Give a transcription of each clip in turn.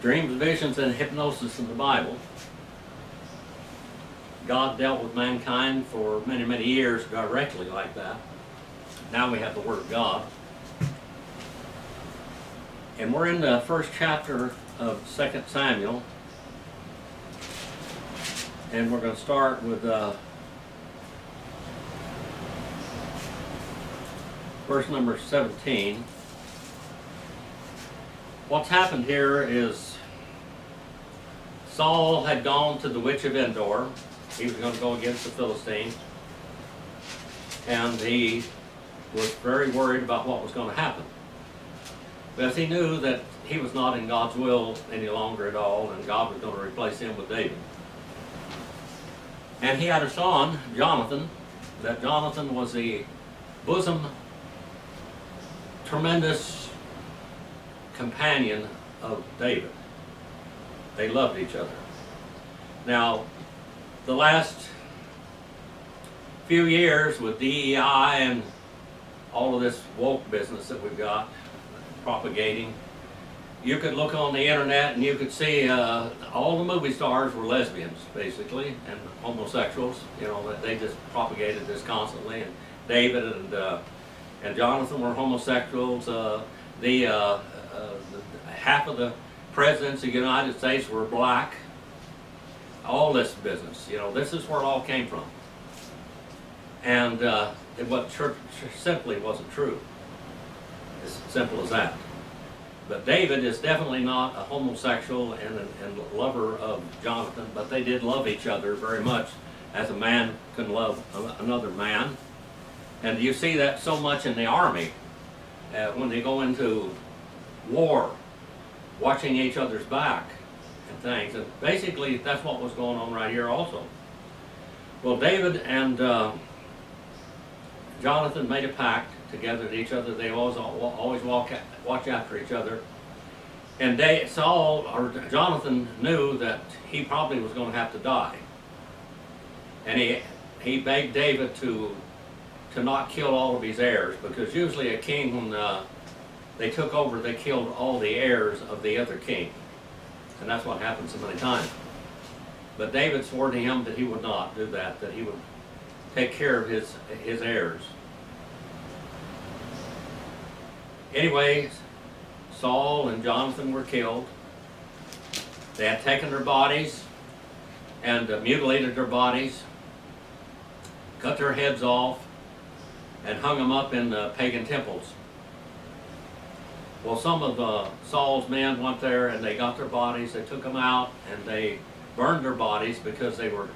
Dreams, visions, and hypnosis in the Bible. God dealt with mankind for many, many years directly like that. Now we have the Word of God. And we're in the first chapter of 2 Samuel. And we're going to start with verse number 17. What's happened here is Saul had gone to the witch of Endor. He was going to go against the Philistines. And he was very worried about what was going to happen, because he knew that he was not in God's will any longer at all, and God was going to replace him with David. And he had a son, Jonathan. That Jonathan was the bosom, tremendous companion of David. They loved each other. Now, the last few years with DEI and all of this woke business that we've got propagating, you could look on the internet and you could see all the movie stars were lesbians, basically, and homosexuals. You know, that they just propagated this constantly. And David and Jonathan were homosexuals. Half of the presidents of the United States were black. All this business, you know, this is where it all came from. And it simply wasn't true. As simple as that. But David is definitely not a homosexual and a lover of Jonathan, but they did love each other very much, as a man can love another man. And you see that so much in the army, when they go into war, watching each other's back and things. And basically that's what was going on right here also. Well, David and Jonathan made a pact together to each other. They always watch after each other. And Jonathan knew that he probably was going to have to die. And he begged David to not kill all of his heirs, because usually a king, when they took over, they killed all the heirs of the other king. And that's what happened so many times. But David swore to him that he would not do that, that he would take care of his heirs. Anyway, Saul and Jonathan were killed. They had taken their bodies and mutilated their bodies, cut their heads off, and hung them up in pagan temples. Well, some of Saul's men went there and they got their bodies, they took them out, and they burned their bodies because they were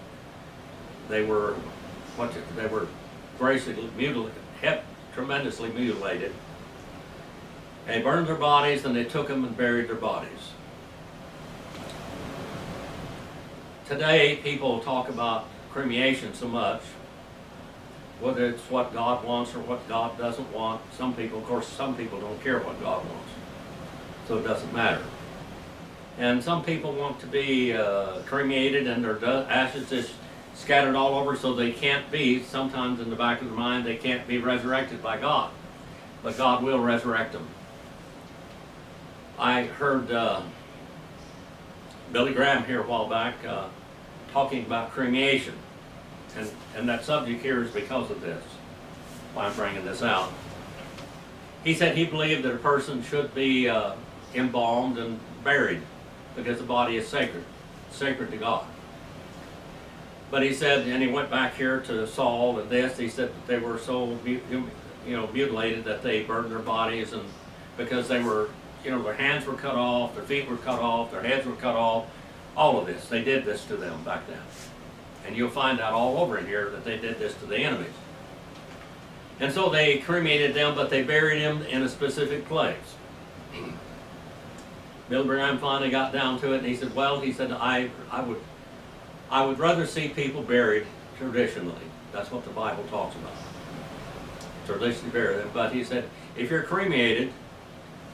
tremendously mutilated. They burned their bodies and they took them and buried their bodies. Today, people talk about cremation so much, whether it's what God wants or what God doesn't want. Some people don't care what God wants, so it doesn't matter. And some people want to be cremated and their ashes just scattered all over, so they can't be, sometimes in the back of their mind, they can't be resurrected by God. But God will resurrect them. I heard Billy Graham here a while back talking about cremation. And that subject here is because of this, why I'm bringing this out. He said he believed that a person should be embalmed and buried because the body is sacred to God. But he said, and he went back here to Saul and this, he said that they were so mutilated that they burned their bodies, and because they were, their hands were cut off, their feet were cut off, their heads were cut off, all of this. They did this to them back then. And you'll find out all over in here that they did this to the enemies. And so they cremated them, but they buried them in a specific place. Bill Graham finally got down to it, and he said, I would rather see people buried traditionally. That's what the Bible talks about. Traditionally buried them. But he said, if you're cremated,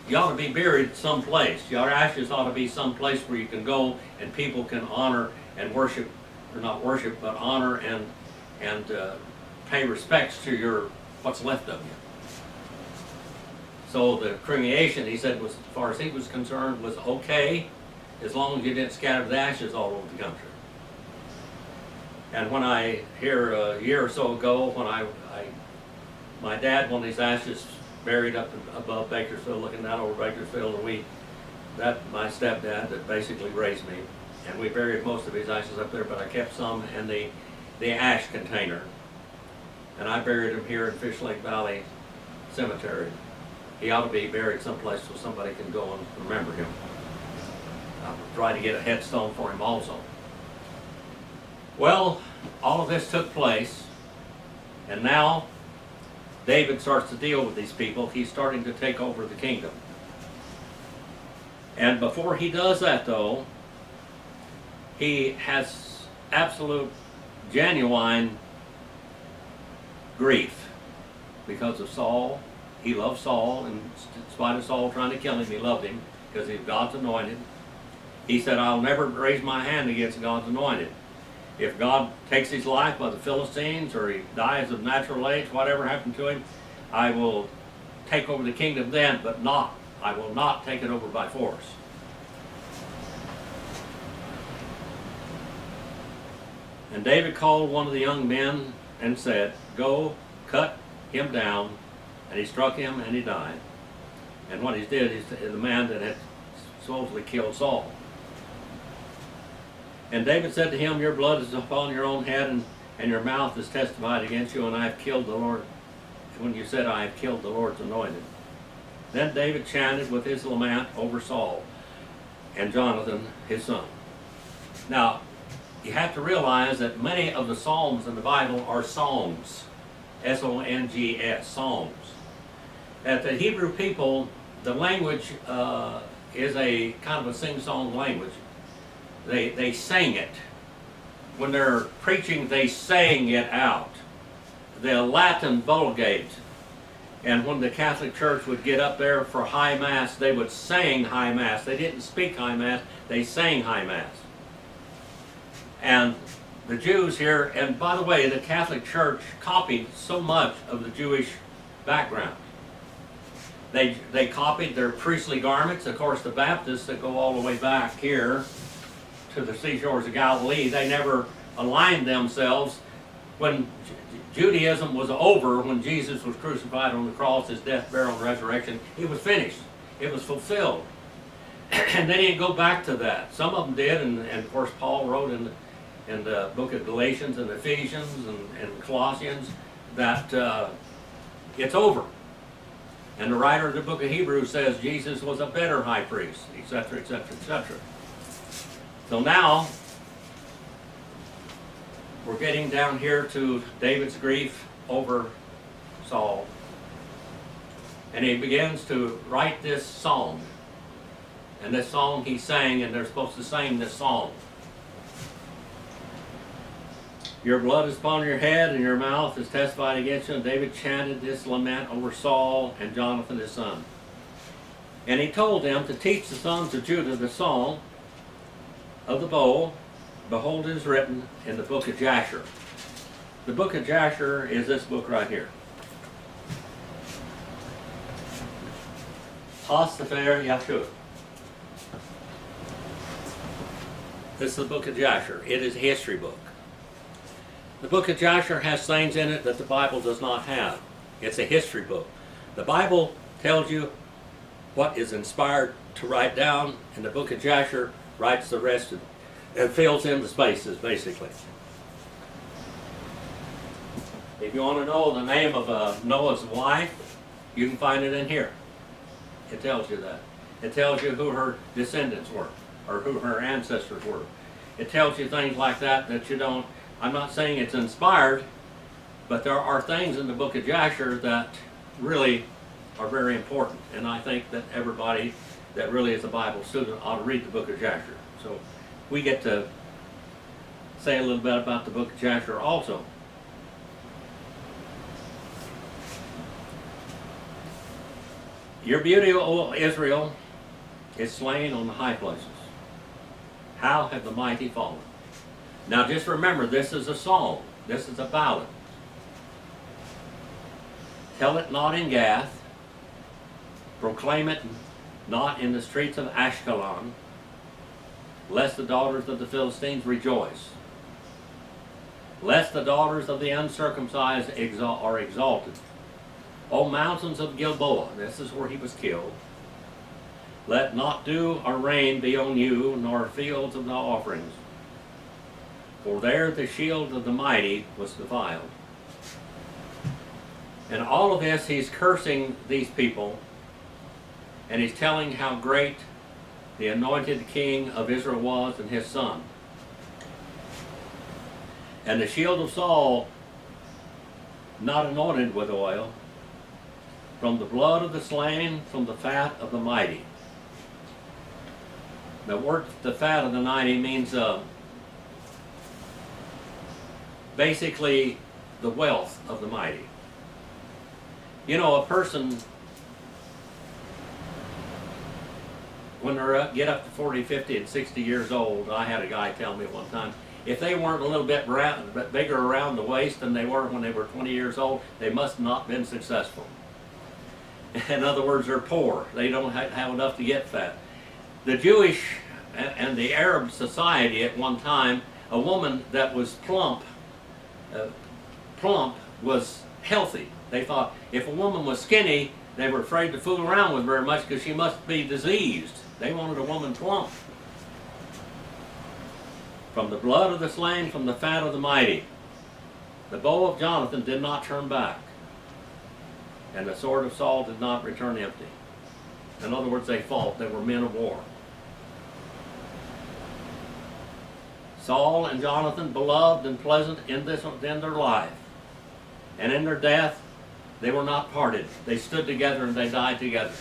you ought to be buried someplace. Your ashes ought to be someplace where you can go and people can honor and worship, or not worship, but honor and pay respects to what's left of you. So the cremation, he said, was, as far as he was concerned, was okay. as long as you didn't scatter the ashes all over the country. And when I hear a year or so ago, when my dad wanted his ashes buried up above Bakersfield, looking down over Bakersfield, and my stepdad that basically raised me, and we buried most of his ashes up there, but I kept some in the ash container, and I buried him here in Fish Lake Valley Cemetery. He ought to be buried someplace so somebody can go and remember him. I'll try to get a headstone for him also. Well, all of this took place, and now David starts to deal with these people. He's starting to take over the kingdom. And before he does that, though, he has absolute, genuine grief because of Saul. He loved Saul, and in spite of Saul trying to kill him, he loved him because he was God's anointed. He said, I'll never raise my hand against God's anointed. If God takes his life by the Philistines, or he dies of natural age, whatever happened to him, I will take over the kingdom then, but I will not take it over by force. And David called one of the young men and said, go, cut him down. And he struck him, and he died. And what he did is the man that had supposedly killed Saul. And David said to him, your blood is upon your own head, and your mouth is testified against you, and I have killed the Lord. When you said, I have killed the Lord's anointed. Then David chanted with his lament over Saul and Jonathan, his son. Now, you have to realize that many of the Psalms in the Bible are songs. S-O-N-G-S, songs. That the Hebrew people, the language is a kind of a sing-song language. They sang it. When they're preaching, they sang it out. The Latin Vulgate. And when the Catholic Church would get up there for High Mass, they would sing High Mass. They didn't speak High Mass, they sang High Mass. And the Jews here, and by the way, the Catholic Church copied so much of the Jewish background. They copied their priestly garments. Of course, the Baptists that go all the way back here to the seashores of Galilee, they never aligned themselves. When Judaism was over, when Jesus was crucified on the cross, his death, burial, and resurrection, it was finished. It was fulfilled. And they didn't go back to that. Some of them did, and of course Paul wrote in the book of Galatians and Ephesians and Colossians that it's over. And the writer of the book of Hebrews says Jesus was a better high priest, etc., etc., etc. So now, we're getting down here to David's grief over Saul. And he begins to write this song. And this song he sang, and they're supposed to sing this song. Your blood is upon your head, and your mouth is testified against you. And David chanted this lament over Saul and Jonathan his son. And he told them to teach the sons of Judah the song of the bow. Behold, it is written in the book of Jasher. The book of Jasher is this book right here. Hostafer Yashur. This is the book of Jasher. It is a history book. The book of Jasher has things in it that the Bible does not have. It's a history book. The Bible tells you what is inspired to write down, and the book of Jasher writes the rest of it. It fills in the spaces, basically. If you want to know the name of Noah's wife, you can find it in here. It tells you that. It tells you who her descendants were, or who her ancestors were. It tells you things like that that you don't. I'm not saying it's inspired, but there are things in the book of Jasher that really are very important. And I think that everybody that really is a Bible student ought to read the book of Jasher. So we get to say a little bit about the book of Jasher also. Your beauty, O Israel, is slain on the high places. How have the mighty fallen? Now just remember, this is a song. This is a ballad. Tell it not in Gath. Proclaim it not in the streets of Ashkelon. lest the daughters of the Philistines rejoice, lest the daughters of the uncircumcised are exalted. O mountains of Gilboa, this is where he was killed, let not dew or rain be on you, nor fields of the offerings, for there the shield of the mighty was defiled. And all of this, he's cursing these people, and he's telling how great the anointed king of Israel was and his son. And the shield of Saul, not anointed with oil, from the blood of the slain, from the fat of the mighty. The word, the fat of the mighty, means basically the wealth of the mighty. You know, a person, when they get up to 40, 50, and 60 years old, I had a guy tell me one time, if they weren't a little bit bigger around the waist than they were when they were 20 years old, they must not have been successful. In other words, they're poor. They don't have enough to get fat. The Jewish and the Arab society at one time, a woman that was plump was healthy. They thought if a woman was skinny, they were afraid to fool around with very much because she must be diseased. They wanted a woman plump. From the blood of the slain, from the fat of the mighty. The bow of Jonathan did not turn back, and the sword of Saul did not return empty. In other words, they fought. They were men of war. Saul and Jonathan, beloved and pleasant in their life, and in their death, they were not parted. They stood together and they died together.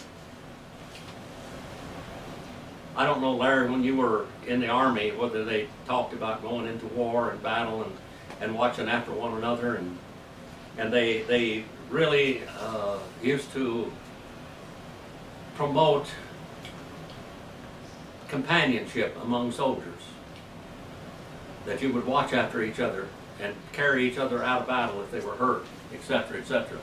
I don't know, Larry, when you were in the Army, whether they talked about going into war and battle and watching after one another, and they really used to promote companionship among soldiers, that you would watch after each other and carry each other out of battle if they were hurt, etc., etc.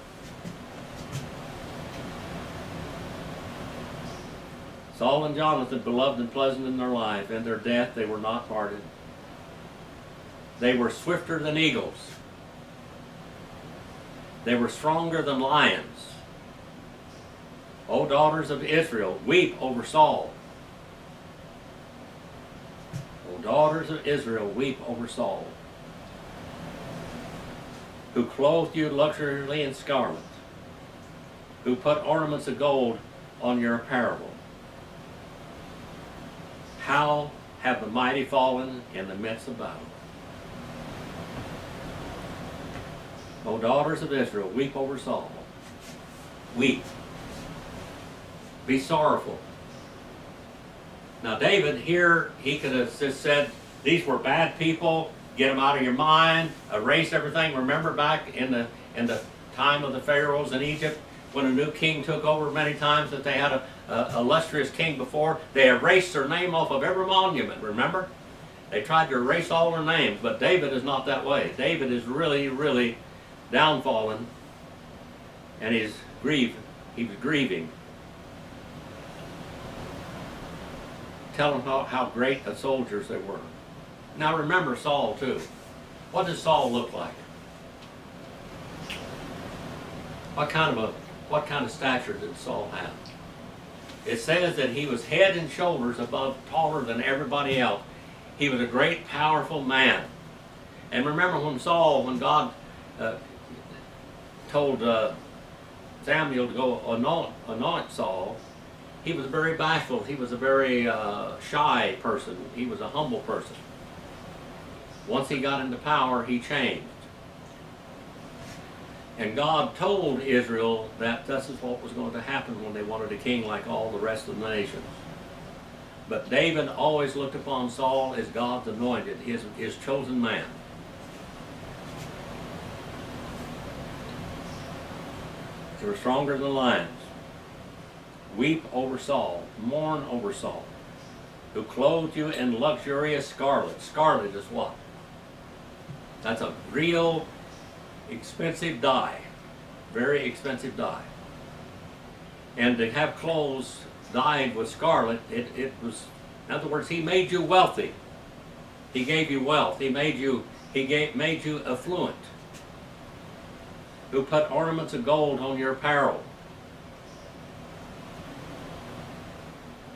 Saul and Jonathan, beloved and pleasant in their life, in their death they were not parted. They were swifter than eagles. They were stronger than lions. O daughters of Israel, weep over Saul. O daughters of Israel, weep over Saul, who clothed you luxuriously in scarlet, who put ornaments of gold on your apparel. How have the mighty fallen in the midst of battle? O daughters of Israel, weep over Saul. Weep. Be sorrowful. Now David here, he could have just said, these were bad people, get them out of your mind, erase everything. Remember back in the time of the pharaohs in Egypt, when a new king took over many times, that they had a illustrious king before, they erased their name off of every monument, remember? They tried to erase all their names, but David is not that way. David is really, really downfallen, and he was grieving. Tell them how great of soldiers they were. Now remember Saul too. What does Saul look like? What kind of stature did Saul have? It says that he was head and shoulders above, taller than everybody else. He was a great, powerful man. And remember when God told Samuel to go anoint Saul, he was very bashful. He was a very shy person. He was a humble person. Once he got into power, he changed. And God told Israel that this is what was going to happen when they wanted a king like all the rest of the nations. But David always looked upon Saul as God's anointed, his chosen man. They were stronger than lions. Weep over Saul, mourn over Saul, who clothed you in luxurious scarlet. Scarlet is what? That's a real expensive dye, very expensive dye. And to have clothes dyed with scarlet, In other words, he made you wealthy. He gave you wealth. Made you affluent. Who put ornaments of gold on your apparel.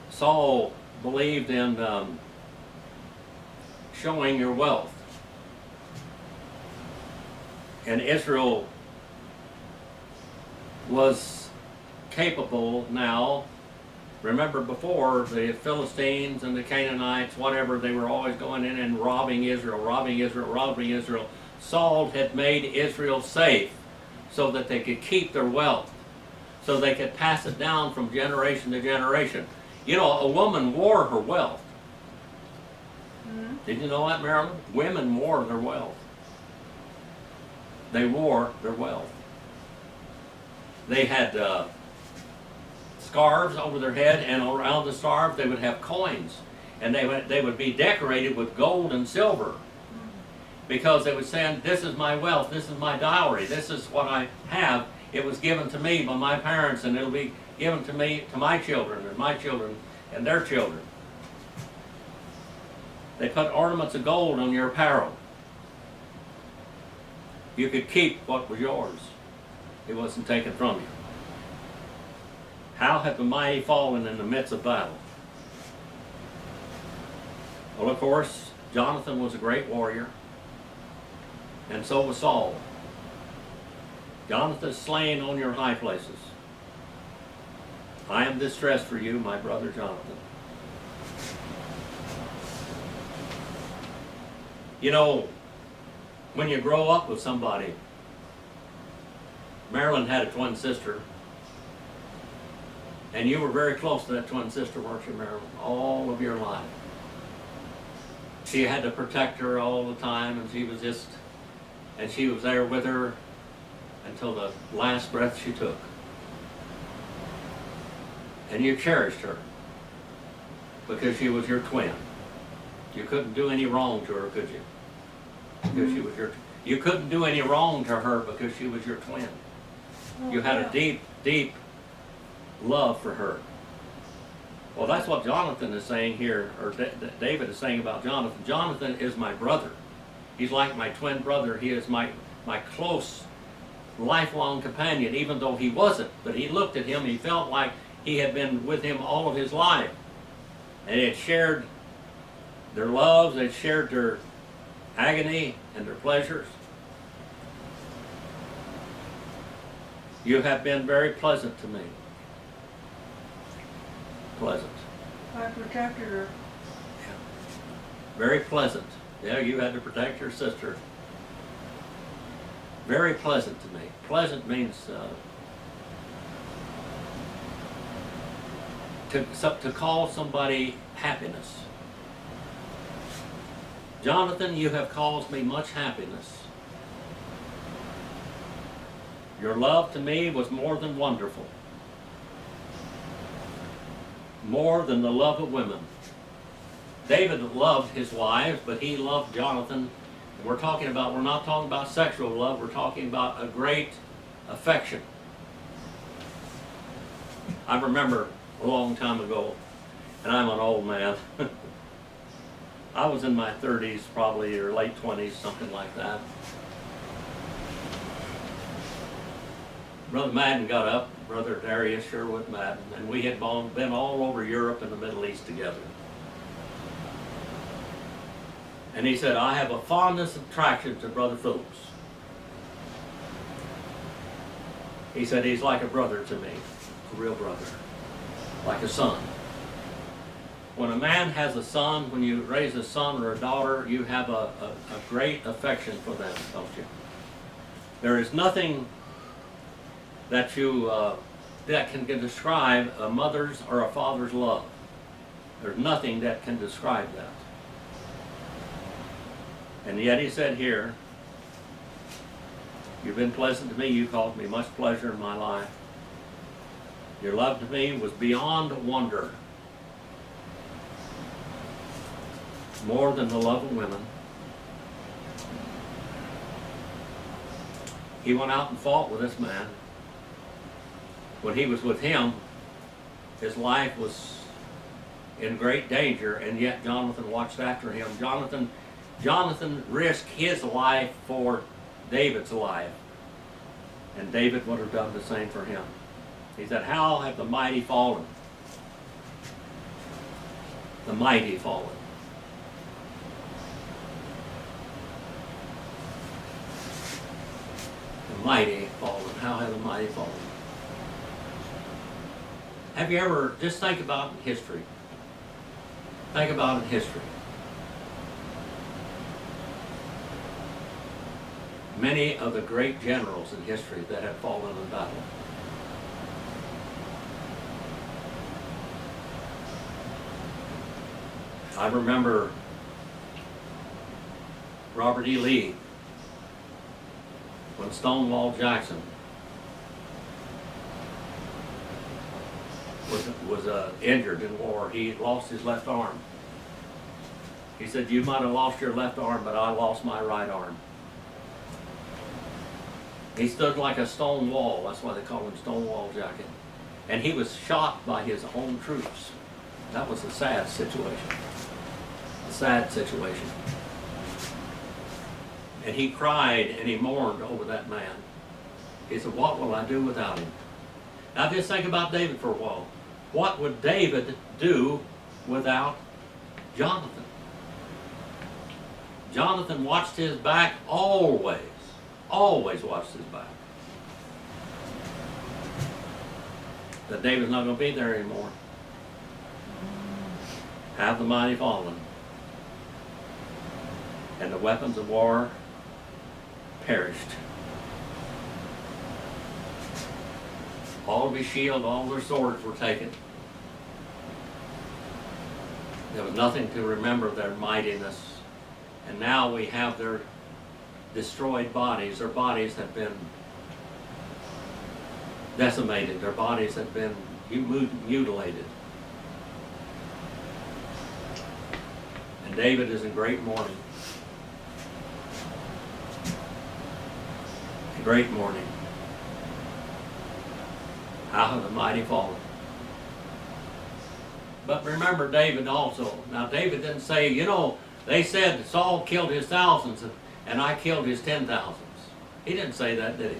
Saul believed in showing your wealth. And Israel was capable now. Remember before, the Philistines and the Canaanites, whatever, they were always going in and robbing Israel, robbing Israel, robbing Israel. Saul had made Israel safe so that they could keep their wealth, so they could pass it down from generation to generation. You know, a woman wore her wealth. Did you know that, Marilyn? Women wore their wealth. They wore their wealth. They had scarves over their head, and around the scarves they would have coins, and they would be decorated with gold and silver, because they would say, "This is my wealth. This is my dowry. This is what I have. It was given to me by my parents, and it'll be given to me, to my children, and their children." They put ornaments of gold on your apparel. You could keep what was yours. It wasn't taken from you. How have the mighty fallen in the midst of battle? Well, of course, Jonathan was a great warrior, and so was Saul. Jonathan is slain on your high places. I am distressed for you, my brother Jonathan. You know, when you grow up with somebody, Marilyn had a twin sister, and you were very close to that twin sister, weren't you, Marilyn, all of your life. She had to protect her all the time, and she was there with her until the last breath she took. And you cherished her because she was your twin. You couldn't do any wrong to her, could you? Because she was you couldn't do any wrong to her because she was your twin. You had a deep, deep love for her. Well, that's what Jonathan is saying here, or David is saying about Jonathan. Jonathan is my brother. He's like my twin brother. He is my close, lifelong companion, even though he wasn't. But he looked at him, he felt like he had been with him all of his life. And they had shared their loves, they had shared their agony and their pleasures. You have been very pleasant to me. Pleasant. I protected her. Yeah. Very pleasant. Yeah, you had to protect your sister. Very pleasant to me. Pleasant means to call somebody happiness. Jonathan, you have caused me much happiness. Your love to me was more than wonderful. More than the love of women. David loved his wives, but he loved Jonathan. We're not talking about sexual love, we're talking about a great affection. I remember a long time ago, and I'm an old man. I was in my 30s probably, or late 20s, something like that. Brother Madden got up, Brother Darius Sherwood Madden, and we had been all over Europe and the Middle East together. And he said, I have a fondness attraction to Brother Phillips. He said, he's like a brother to me, a real brother, like a son. When a man has a son, when you raise a son or a daughter, you have a great affection for them, don't you? There is nothing that that can describe a mother's or a father's love. There's nothing that can describe that. And yet he said here, you've been pleasant to me, you caused me much pleasure in my life. Your love to me was beyond wonder. More than the love of women. He went out and fought with this man. When he was with him, his life was in great danger, and yet Jonathan watched after him. Jonathan risked his life for David's life, and David would have done the same for him. He said, how have the mighty fallen? The mighty fallen. The mighty fallen. How have the mighty fallen? Have you ever, just think about history. Think about in history. Many of the great generals in history that have fallen in battle. I remember Robert E. Lee, when Stonewall Jackson was injured in war. He lost his left arm. He said, you might have lost your left arm, but I lost my right arm. He stood like a stone wall. That's why they call him Stonewall Jackson. And he was shot by his own troops. That was a sad situation. A sad situation. And he cried and he mourned over that man. He said, what will I do without him? Now just think about David for a while. What would David do without Jonathan? Jonathan watched his back always. Always watched his back. That David's not going to be there anymore. Have the mighty fallen. And the weapons of war perished. All of his shield, all their swords were taken. There was nothing to remember their mightiness. And now we have their destroyed bodies. Their bodies have been decimated. Their bodies have been mutilated. And David is in great mourning. In great mourning. How have the mighty fallen? But remember David also. Now David didn't say, you know, they said Saul killed his thousands and I killed his 10,000s. He didn't say that, did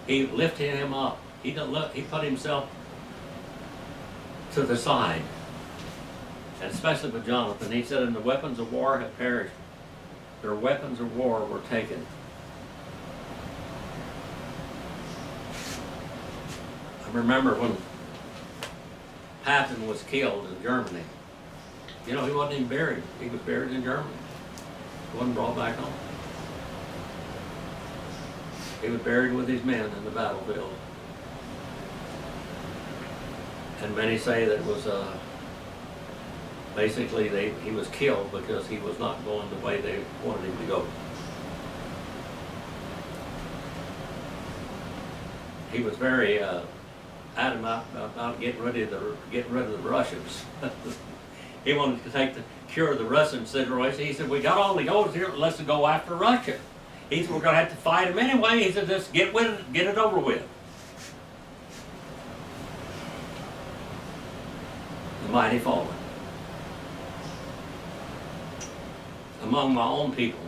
he? He lifted him up. He put himself to the side. And especially with Jonathan. He said, and the weapons of war have perished. Their weapons of war were taken. I remember when Patton was killed in Germany. You know, he wasn't even buried. He was buried in Germany. He wasn't brought back home. He was buried with his men in the battlefield. And many say that it was basically he was killed because he was not going the way they wanted him to go. He was very adamant about getting rid of the Russians. He wanted to cure the Russian situation. He said, we got all the gold here, let's go after Russia. He said, we're going to have to fight them anyway. He said, just get it over with. The mighty fallen. Among my own people,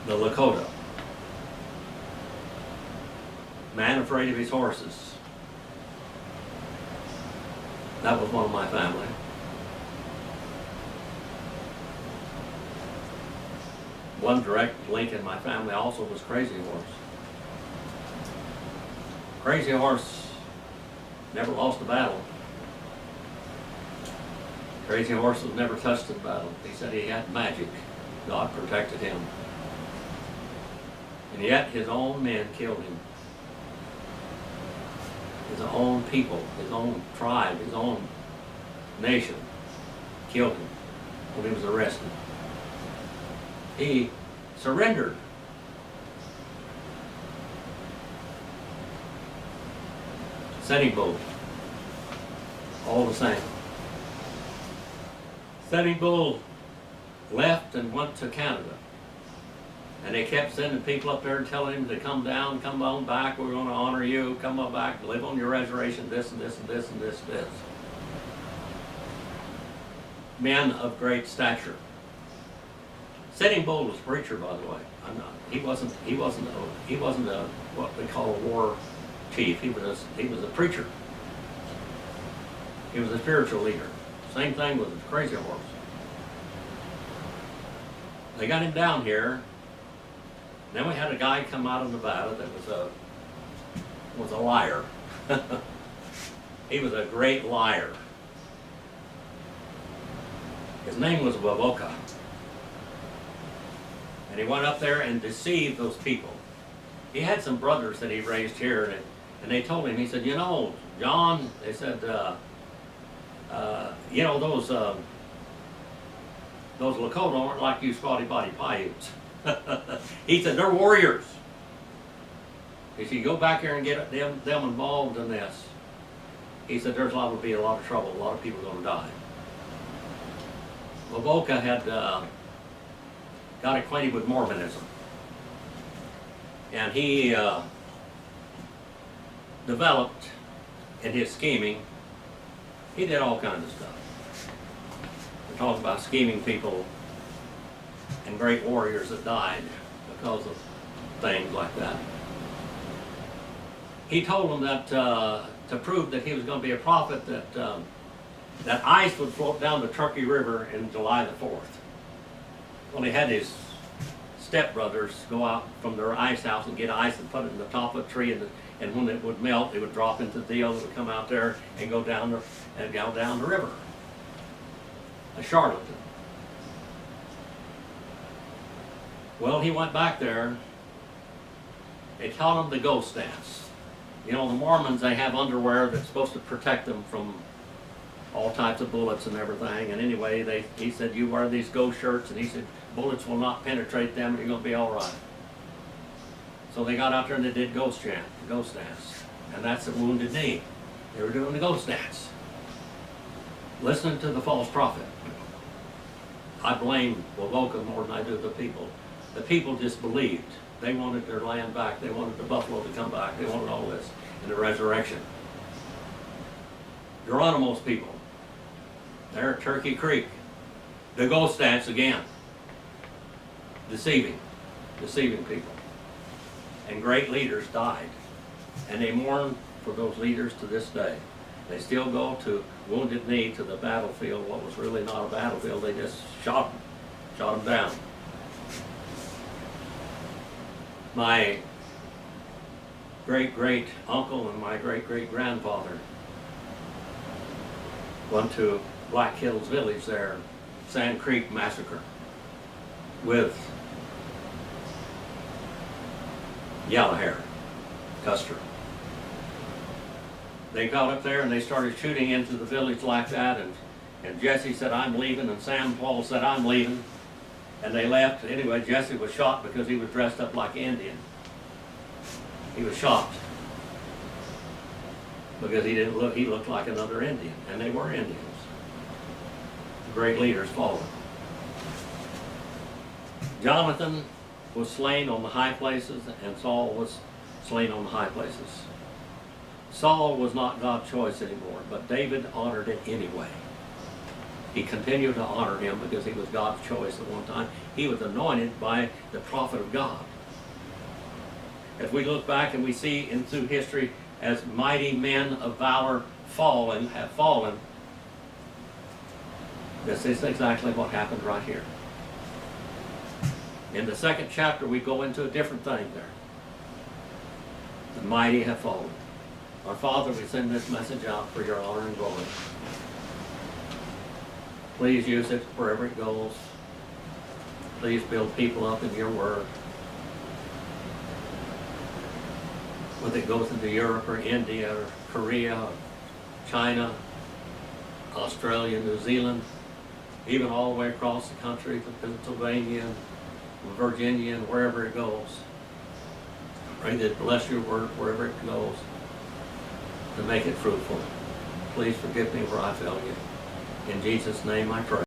the Lakota, man afraid of his horses. That was one of my family. One direct link in my family also was Crazy Horse. Crazy Horse never lost a battle. Crazy Horse was never touched in battle. He said he had magic. God protected him. And yet his own men killed him. His own people, his own tribe, his own nation killed him when he was arrested. He surrendered. Sitting Bull, all the same. Sitting Bull left and went to Canada. And they kept sending people up there and telling him to come down, come on back, we're going to honor you, come on back, live on your reservation, this and this and this and this and this. Men of great stature. Sitting Bull was a preacher, by the way. He wasn't a what they call a war chief. He was a preacher. He was a spiritual leader. Same thing with the crazy horse. They got him down here. Then we had a guy come out of Nevada that was a liar. He was a great liar. His name was Wavoka. And he went up there and deceived those people. He had some brothers that he raised here, and they told him, he said, you know, John, they said, you know, those Lakota aren't like you spotty body Paiutes. He said, they're warriors. He said, go back here and get them involved in this. He said, there's liable to be a lot of trouble. A lot of people are going to die. Wavoka had got acquainted with Mormonism. And he developed in his scheming, he did all kinds of stuff. We're talking about scheming people and great warriors that died because of things like that. He told them that to prove that he was going to be a prophet, that ice would float down the Truckee River in July the 4th. Well, he had his stepbrothers go out from their ice house and get ice and put it in the top of a tree, and when it would melt, it would drop into the deal that would come out there and go down the river. A charlatan. Well, he went back there. They taught him the ghost dance. You know, the Mormons, they have underwear that's supposed to protect them from all types of bullets and everything. And anyway, he said, you wear these ghost shirts, and he said, bullets will not penetrate them, and you're going to be all right. So they got out there and they did ghost dance. And that's the Wounded Knee. They were doing the ghost dance. Listening to the false prophet. I blame Wavoka more than I do the people. The people just believed. They wanted their land back. They wanted the buffalo to come back. They wanted all this in the resurrection. Geronimo's people. They're at Turkey Creek. The ghost dance again. Deceiving people. And great leaders died. And they mourn for those leaders to this day. They still go to Wounded Knee to the battlefield, what was really not a battlefield. They just shot them down. My great-great uncle and my great-great grandfather went to Black Hills Village there, Sand Creek Massacre, with Yellow Hair, Custer. They got up there and they started shooting into the village like that, and Jesse said, I'm leaving, and Sam Paul said, I'm leaving. And they left. Anyway, Jesse was shot because he was dressed up like an Indian. He was shot because he looked like another Indian, and they were Indians. The great leaders followed. Jonathan was slain on the high places, and Saul was slain on the high places. Saul was not God's choice anymore, but David honored it anyway. He continued to honor him because he was God's choice at one time. He was anointed by the prophet of God. As we look back and we see into history as mighty men of valor have fallen, this is exactly what happened right here. In the 2nd chapter, we go into a different thing there. The mighty have fallen. Our Father, we send this message out for your honor and glory. Please use it wherever it goes. Please build people up in your word. Whether it goes into Europe or India or Korea or China, Australia, New Zealand, even all the way across the country to Pennsylvania and Virginia and wherever it goes. Pray that bless your word wherever it goes to make it fruitful. Please forgive me where I failed you. In Jesus' name I pray.